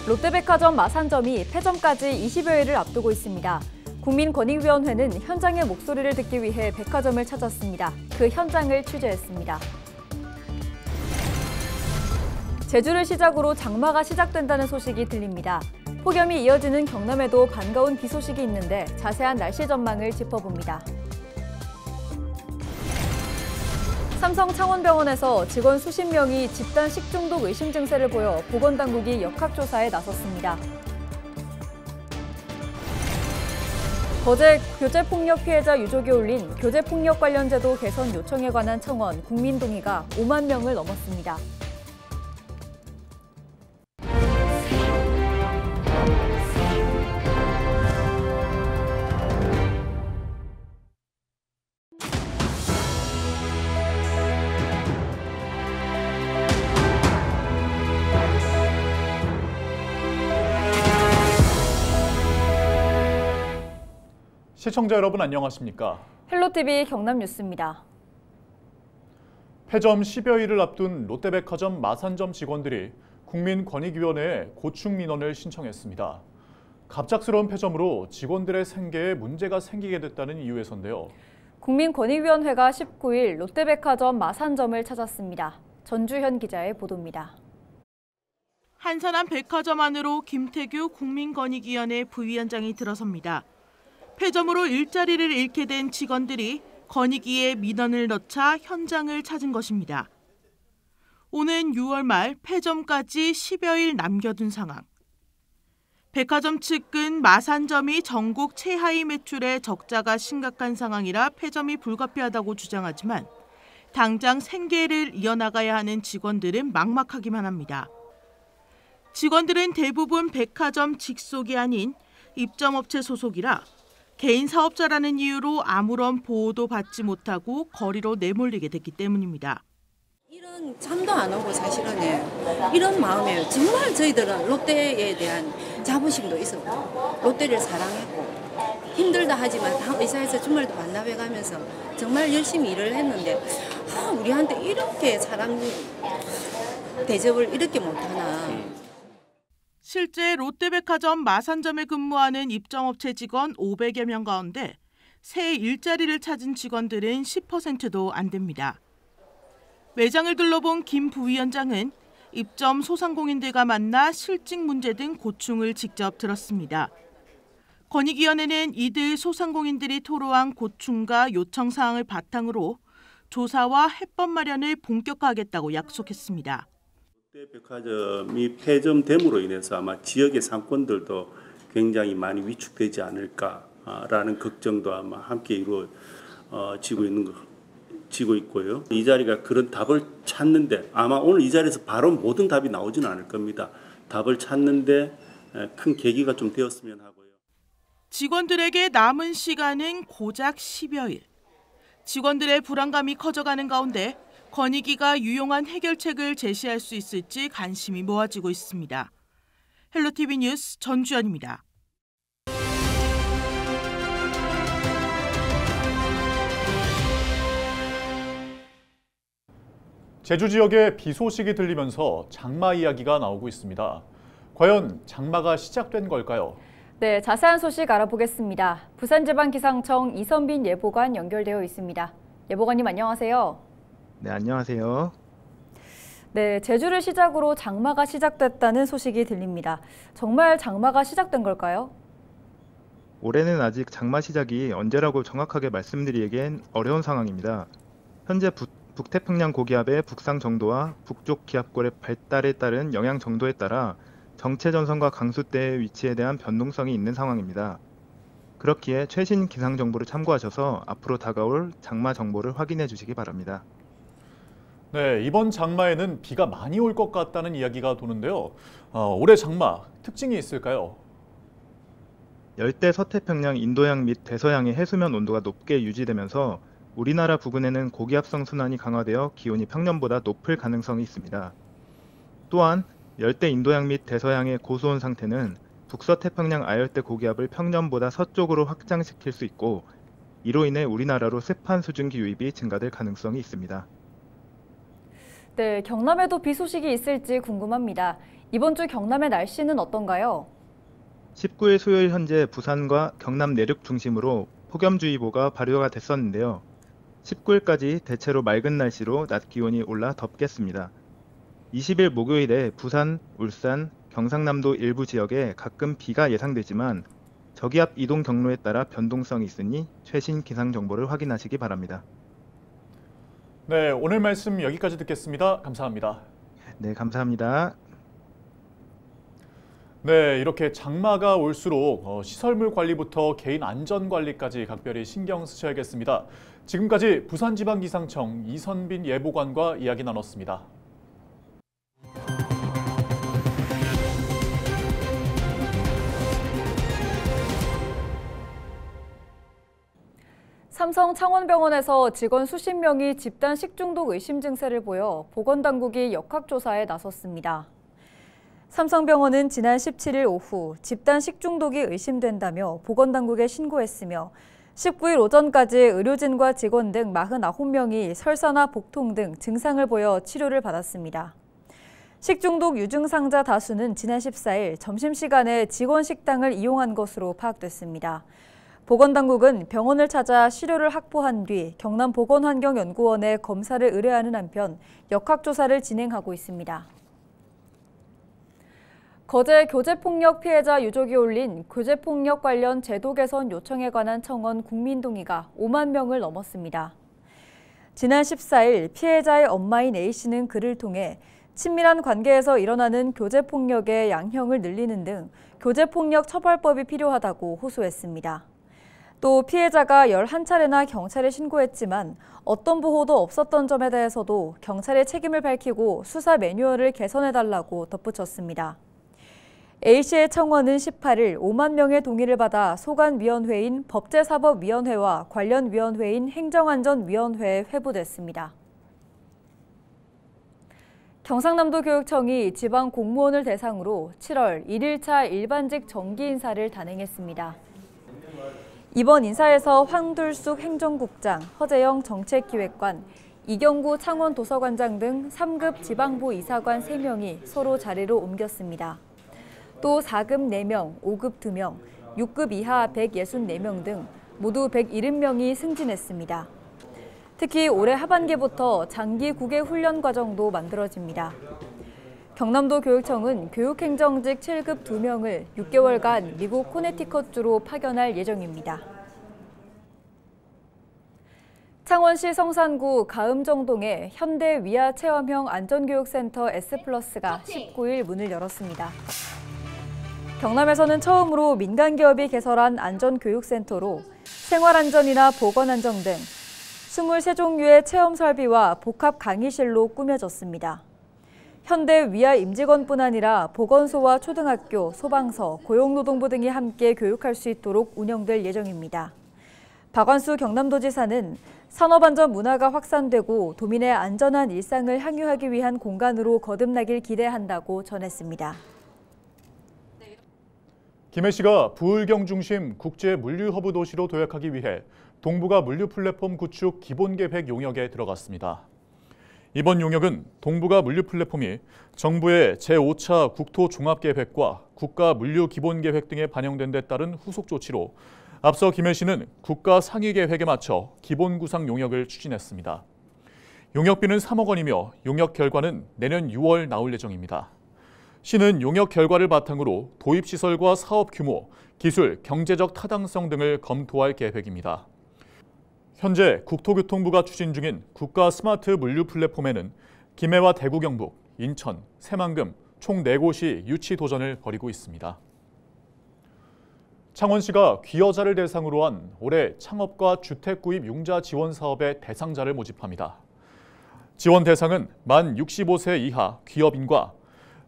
롯데백화점 마산점이 폐점까지 20여일을 앞두고 있습니다. 국민권익위원회는 현장의 목소리를 듣기 위해 백화점을 찾았습니다. 그 현장을 취재했습니다. 제주를 시작으로 장마가 시작된다는 소식이 들립니다. 폭염이 이어지는 경남에도 반가운 비 소식이 있는데 자세한 날씨 전망을 짚어봅니다. 삼성 창원병원에서 직원 수십 명이 집단 식중독 의심 증세를 보여 보건당국이 역학조사에 나섰습니다. 거제 교제폭력 피해자 유족이 올린 교제폭력 관련 제도 개선 요청에 관한 청원 국민동의가 5만 명을 넘었습니다. 시청자 여러분 안녕하십니까? 헬로티비 경남뉴스입니다. 폐점 10여일을 앞둔 롯데백화점 마산점 직원들이 국민권익위원회에 고충 민원을 신청했습니다. 갑작스러운 폐점으로 직원들의 생계에 문제가 생기게 됐다는 이유에서인데요. 국민권익위원회가 19일 롯데백화점 마산점을 찾았습니다. 전주현 기자의 보도입니다. 한산한 백화점 안으로 김태규 국민권익위원회 부위원장이 들어섭니다. 폐점으로 일자리를 잃게 된 직원들이 권익위에 민원을 넣자 현장을 찾은 것입니다. 오는 6월 말 폐점까지 10여일 남겨둔 상황. 백화점 측은 마산점이 전국 최하위 매출의 적자가 심각한 상황이라 폐점이 불가피하다고 주장하지만 당장 생계를 이어나가야 하는 직원들은 막막하기만 합니다. 직원들은 대부분 백화점 직속이 아닌 입점업체 소속이라 개인 사업자라는 이유로 아무런 보호도 받지 못하고 거리로 내몰리게 됐기 때문입니다. 이런 잠도 안 오고 사실은 이런 마음이에요. 정말 저희들은 롯데에 대한 자부심도 있었고 롯데를 사랑했고 힘들다 하지만 의사에서 주말도 반납해가면서 정말 열심히 일을 했는데 우리한테 이렇게 사람 대접을 이렇게 못하나. 실제 롯데백화점 마산점에 근무하는 입점업체 직원 500여 명 가운데 새 일자리를 찾은 직원들은 10%도 안 됩니다. 매장을 둘러본 김 부위원장은 입점 소상공인들과 만나 실직 문제 등 고충을 직접 들었습니다. 권익위원회는 이들 소상공인들이 토로한 고충과 요청 사항을 바탕으로 조사와 해법 마련을 본격화하겠다고 약속했습니다. 롯데백화점이 폐점됨으로 인해서 아마 지역의 상권들도 굉장히 많이 위축되지 않을까라는 걱정도 아마 함께 이루어지고 있고요. 이 자리가 그런 답을 찾는데 아마 오늘 이 자리에서 바로 모든 답이 나오지는 않을 겁니다. 답을 찾는데 큰 계기가 좀 되었으면 하고요. 직원들에게 남은 시간은 고작 10여일. 직원들의 불안감이 커져가는 가운데 권익위가 유용한 해결책을 제시할 수 있을지 관심이 모아지고 있습니다. 헬로티비 뉴스 전주현입니다. 제주 지역에 비 소식이 들리면서 장마 이야기가 나오고 있습니다. 과연 장마가 시작된 걸까요? 네, 자세한 소식 알아보겠습니다. 부산지방기상청 이선빈 예보관 연결되어 있습니다. 예보관님 안녕하세요. 네, 안녕하세요. 네, 제주를 시작으로 장마가 시작됐다는 소식이 들립니다. 정말 장마가 시작된 걸까요? 올해는 아직 장마 시작이 언제라고 정확하게 말씀드리기엔 어려운 상황입니다. 현재 북태평양 고기압의 북상 정도와 북쪽 기압골의 발달에 따른 영향 정도에 따라 정체 전선과 강수대의 위치에 대한 변동성이 있는 상황입니다. 그렇기에 최신 기상 정보를 참고하셔서 앞으로 다가올 장마 정보를 확인해 주시기 바랍니다. 네, 이번 장마에는 비가 많이 올 것 같다는 이야기가 도는데요. 올해 장마 특징이 있을까요? 열대 서태평양 인도양 및 대서양의 해수면 온도가 높게 유지되면서 우리나라 부근에는 고기압성 순환이 강화되어 기온이 평년보다 높을 가능성이 있습니다. 또한 열대 인도양 및 대서양의 고수온 상태는 북서태평양 아열대 고기압을 평년보다 서쪽으로 확장시킬 수 있고 이로 인해 우리나라로 습한 수증기 유입이 증가될 가능성이 있습니다. 네, 경남에도 비 소식이 있을지 궁금합니다. 이번 주 경남의 날씨는 어떤가요? 19일 수요일 현재 부산과 경남 내륙 중심으로 폭염주의보가 발효가 됐었는데요. 19일까지 대체로 맑은 날씨로 낮 기온이 올라 덥겠습니다. 20일 목요일에 부산, 울산, 경상남도 일부 지역에 가끔 비가 예상되지만 저기압 이동 경로에 따라 변동성이 있으니 최신 기상 정보를 확인하시기 바랍니다. 네, 오늘 말씀 여기까지 듣겠습니다. 감사합니다. 네, 감사합니다. 네, 이렇게 장마가 올수록 시설물 관리부터 개인 안전 관리까지 각별히 신경 쓰셔야겠습니다. 지금까지 부산지방기상청 이선빈 예보관과 이야기 나눴습니다. 삼성 창원병원에서 직원 수십 명이 집단 식중독 의심 증세를 보여 보건당국이 역학조사에 나섰습니다. 삼성병원은 지난 17일 오후 집단 식중독이 의심된다며 보건당국에 신고했으며 19일 오전까지 의료진과 직원 등 49명이 설사나 복통 등 증상을 보여 치료를 받았습니다. 식중독 유증상자 다수는 지난 14일 점심시간에 직원 식당을 이용한 것으로 파악됐습니다. 보건당국은 병원을 찾아 시료를 확보한 뒤 경남보건환경연구원에 검사를 의뢰하는 한편 역학조사를 진행하고 있습니다. 거제 교제폭력 피해자 유족이 올린 교제폭력 관련 제도 개선 요청에 관한 청원 국민동의가 5만 명을 넘었습니다. 지난 14일 피해자의 엄마인 A씨는 글을 통해 친밀한 관계에서 일어나는 교제폭력의 양형을 늘리는 등 교제폭력 처벌법이 필요하다고 호소했습니다. 또 피해자가 11차례나 경찰에 신고했지만 어떤 보호도 없었던 점에 대해서도 경찰의 책임을 밝히고 수사 매뉴얼을 개선해달라고 덧붙였습니다. A씨의 청원은 18일 5만 명의 동의를 받아 소관위원회인 법제사법위원회와 관련 위원회인 행정안전위원회에 회부됐습니다. 경상남도 교육청이 지방 공무원을 대상으로 7월 1일차 일반직 정기 인사를 단행했습니다. 이번 인사에서 황둘숙 행정국장, 허재영 정책기획관, 이경구 창원도서관장 등 3급 지방부 이사관 3명이 서로 자리로 옮겼습니다. 또 4급 4명, 5급 2명, 6급 이하 164명 등 모두 170명이 승진했습니다. 특히 올해 하반기부터 장기 국외 훈련 과정도 만들어집니다. 경남도 교육청은 교육행정직 7급 2명을 6개월간 미국 코네티컷주로 파견할 예정입니다. 창원시 성산구 가음정동에 현대 위아 체험형 안전교육센터 S+가 19일 문을 열었습니다. 경남에서는 처음으로 민간 기업이 개설한 안전교육센터로 생활안전이나 보건안전 등 23종류의 체험 설비와 복합 강의실로 꾸며졌습니다. 현대 위아 임직원뿐 아니라 보건소와 초등학교, 소방서, 고용노동부 등이 함께 교육할 수 있도록 운영될 예정입니다. 박완수 경남도지사는 산업안전 문화가 확산되고 도민의 안전한 일상을 향유하기 위한 공간으로 거듭나길 기대한다고 전했습니다. 김해 씨가 부울경 중심 국제 물류 허브 도시로 도약하기 위해 동부가 물류 플랫폼 구축 기본계획 용역에 들어갔습니다. 이번 용역은 동부가 물류 플랫폼이 정부의 제5차 국토종합계획과 국가 물류 기본계획 등에 반영된 데 따른 후속 조치로 앞서 김해 씨는 국가 상위계획에 맞춰 기본구상 용역을 추진했습니다. 용역비는 3억 원이며 용역 결과는 내년 6월 나올 예정입니다. 시는 용역 결과를 바탕으로 도입시설과 사업 규모, 기술, 경제적 타당성 등을 검토할 계획입니다. 현재 국토교통부가 추진 중인 국가 스마트 물류 플랫폼에는 김해와 대구 경북, 인천, 새만금 총 4곳이 유치 도전을 벌이고 있습니다. 창원시가 귀여자를 대상으로 한 올해 창업과 주택 구입 융자 지원 사업의 대상자를 모집합니다. 지원 대상은 만 65세 이하 귀업인과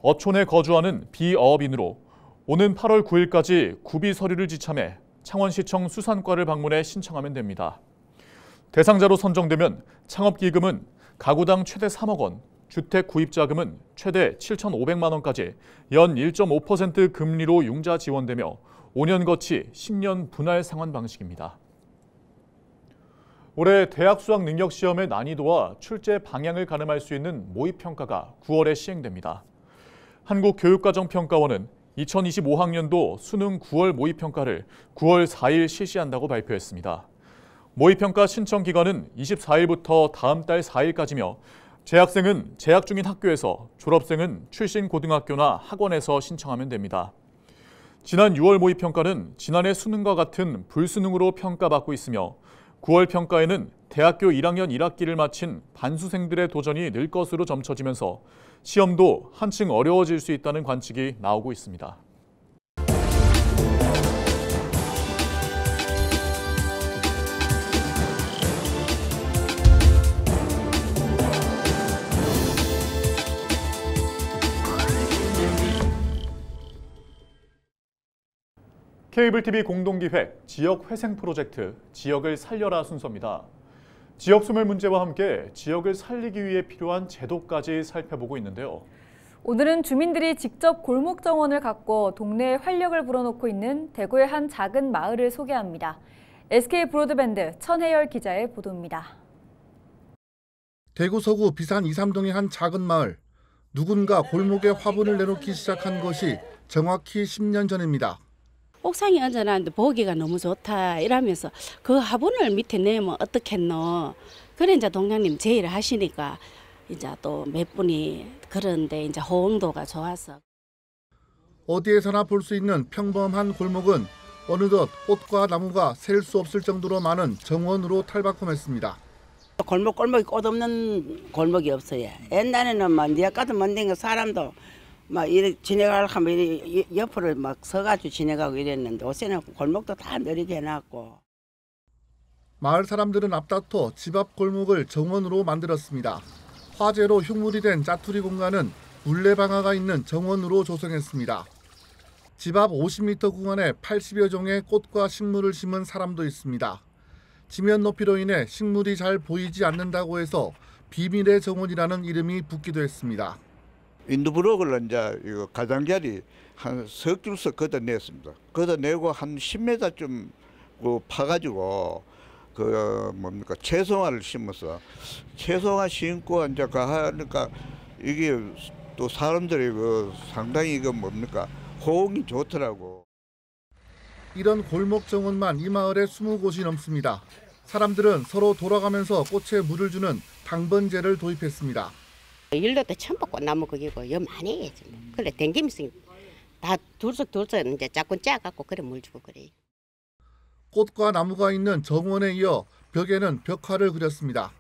어촌에 거주하는 비어업인으로 오는 8월 9일까지 구비 서류를 지참해 창원시청 수산과를 방문해 신청하면 됩니다. 대상자로 선정되면 창업기금은 가구당 최대 3억 원, 주택 구입자금은 최대 7,500만 원까지 연 1.5% 금리로 융자 지원되며 5년 거치 10년 분할 상환 방식입니다. 올해 대학 수학 능력 시험의 난이도와 출제 방향을 가늠할 수 있는 모의평가가 9월에 시행됩니다. 한국교육과정평가원은 2025학년도 수능 9월 모의평가를 9월 4일 실시한다고 발표했습니다. 모의평가 신청 기간은 24일부터 다음 달 4일까지며 재학생은 재학 중인 학교에서, 졸업생은 출신 고등학교나 학원에서 신청하면 됩니다. 지난 6월 모의평가는 지난해 수능과 같은 불수능으로 평가받고 있으며 9월 평가에는 대학교 1학년 1학기를 마친 반수생들의 도전이 늘 것으로 점쳐지면서 시험도 한층 어려워질 수 있다는 관측이 나오고 있습니다. 케이블 TV 공동기획 지역회생 프로젝트 지역을 살려라 순서입니다. 지역 소멸 문제와 함께 지역을 살리기 위해 필요한 제도까지 살펴보고 있는데요. 오늘은 주민들이 직접 골목 정원을 가꿔 동네에 활력을 불어넣고 있는 대구의 한 작은 마을을 소개합니다. SK 브로드밴드 천혜열 기자의 보도입니다. 대구 서구 비산 2~3동의 한 작은 마을. 누군가 골목에 화분을 내놓기 시작한 것이 정확히 10년 전입니다. 옥상에 앉아놨는데 보기가 너무 좋다 이러면서 그 화분을 밑에 내면 어떻겠노. 그래 이제 동장님 제의를 하시니까 이제 또 몇 분이 그런데 이제 호응도가 좋아서. 어디에서나 볼 수 있는 평범한 골목은 어느덧 꽃과 나무가 셀 수 없을 정도로 많은 정원으로 탈바꿈했습니다. 골목이 꽃 없는 골목이 없어요. 옛날에는 막 니가 까도 못 된 거 사람도 막 이래 지나가려고 하면 이래 옆으로 막 서가지고 지나가고 이랬는데 요새는 골목도 다 느리게 해놨고. 마을 사람들은 앞다퉈 집 앞 골목을 정원으로 만들었습니다. 화재로 흉물이 된 짜투리 공간은 물레방아가 있는 정원으로 조성했습니다. 집 앞 50m 구간에 80여 종의 꽃과 식물을 심은 사람도 있습니다. 지면 높이로 인해 식물이 잘 보이지 않는다고 해서 비밀의 정원이라는 이름이 붙기도 했습니다. 인두브로그를 이제 이거 가장자리 한 석 줄씩 걷어냈습니다. 걷어내고 한 10m쯤 파가지고 그 뭡니까 채송화를 심어서 채송화 심고 이제 하니까 이게 또 사람들이 그 상당히 이거 뭡니까 호응이 좋더라고. 이런 골목 정원만 이 마을에 20곳이 넘습니다. 사람들은 서로 돌아가면서 꽃에 물을 주는 당번제를 도입했습니다. 일로도 천박꽃나무 거기고 여 많이 해야지. 그래 댕기면서 다 둘씩 이제 자꾸 짜갖고 그래 물 주고 그래. 꽃과 나무가 있는 정원에 이어 벽에는 벽화를 그렸습니다.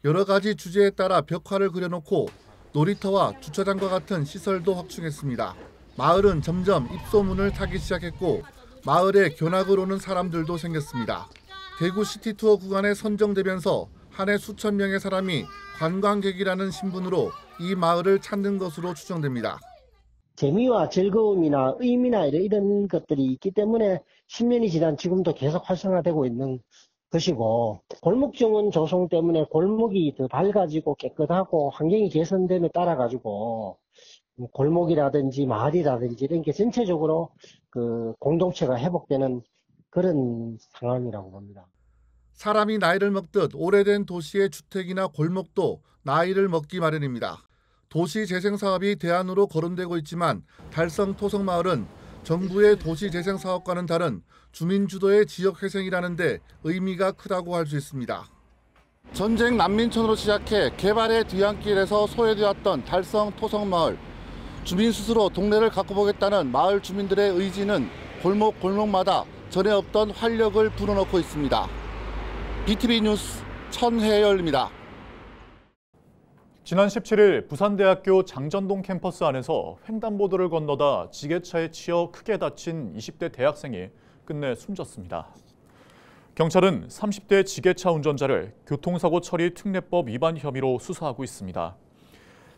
여러 가지 주제에 따라 벽화를 그려놓고 놀이터와 주차장과 같은 시설도 확충했습니다. 마을은 점점 입소문을 타기 시작했고 마을에 견학을 오는 사람들도 생겼습니다. 대구 시티투어 구간에 선정되면서 한 해 수천 명의 사람이 관광객이라는 신분으로 이 마을을 찾는 것으로 추정됩니다. 재미와 즐거움이나 의미나 이런 것들이 있기 때문에 10년이 지난 지금도 계속 활성화되고 있는 것이고, 골목정원 조성 때문에 골목이 더 밝아지고 깨끗하고 환경이 개선됨에 따라 가지고 골목이라든지 마을이라든지 이런 게 전체적으로 그 공동체가 회복되는 그런 상황이라고 봅니다. 사람이 나이를 먹듯 오래된 도시의 주택이나 골목도 나이를 먹기 마련입니다. 도시재생사업이 대안으로 거론되고 있지만 달성 토성마을은 정부의 도시재생사업과는 다른 주민주도의 지역회생이라는 데 의미가 크다고 할 수 있습니다. 전쟁 난민촌으로 시작해 개발의 뒤안길에서 소외되었던 달성 토성마을. 주민 스스로 동네를 가꿔보겠다는 마을 주민들의 의지는 골목골목마다 전에 없던 활력을 불어넣고 있습니다. BTV 뉴스 천혜열입니다. 지난 17일 부산대학교 장전동 캠퍼스 안에서 횡단보도를 건너다 지게차에 치여 크게 다친 20대 대학생이 끝내 숨졌습니다. 경찰은 30대 지게차 운전자를 교통사고 처리 특례법 위반 혐의로 수사하고 있습니다.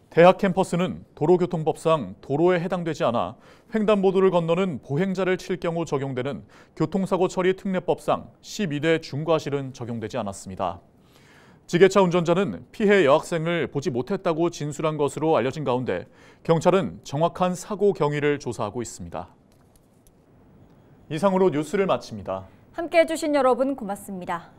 대학 캠퍼스는 도로교통법상 도로에 해당되지 않아 횡단보도를 건너는 보행자를 칠 경우 적용되는 교통사고 처리 특례법상 12대 중과실은 적용되지 않았습니다. 지게차 운전자는 피해 여학생을 보지 못했다고 진술한 것으로 알려진 가운데 경찰은 정확한 사고 경위를 조사하고 있습니다. 이상으로 뉴스를 마칩니다. 함께해 주신 여러분 고맙습니다.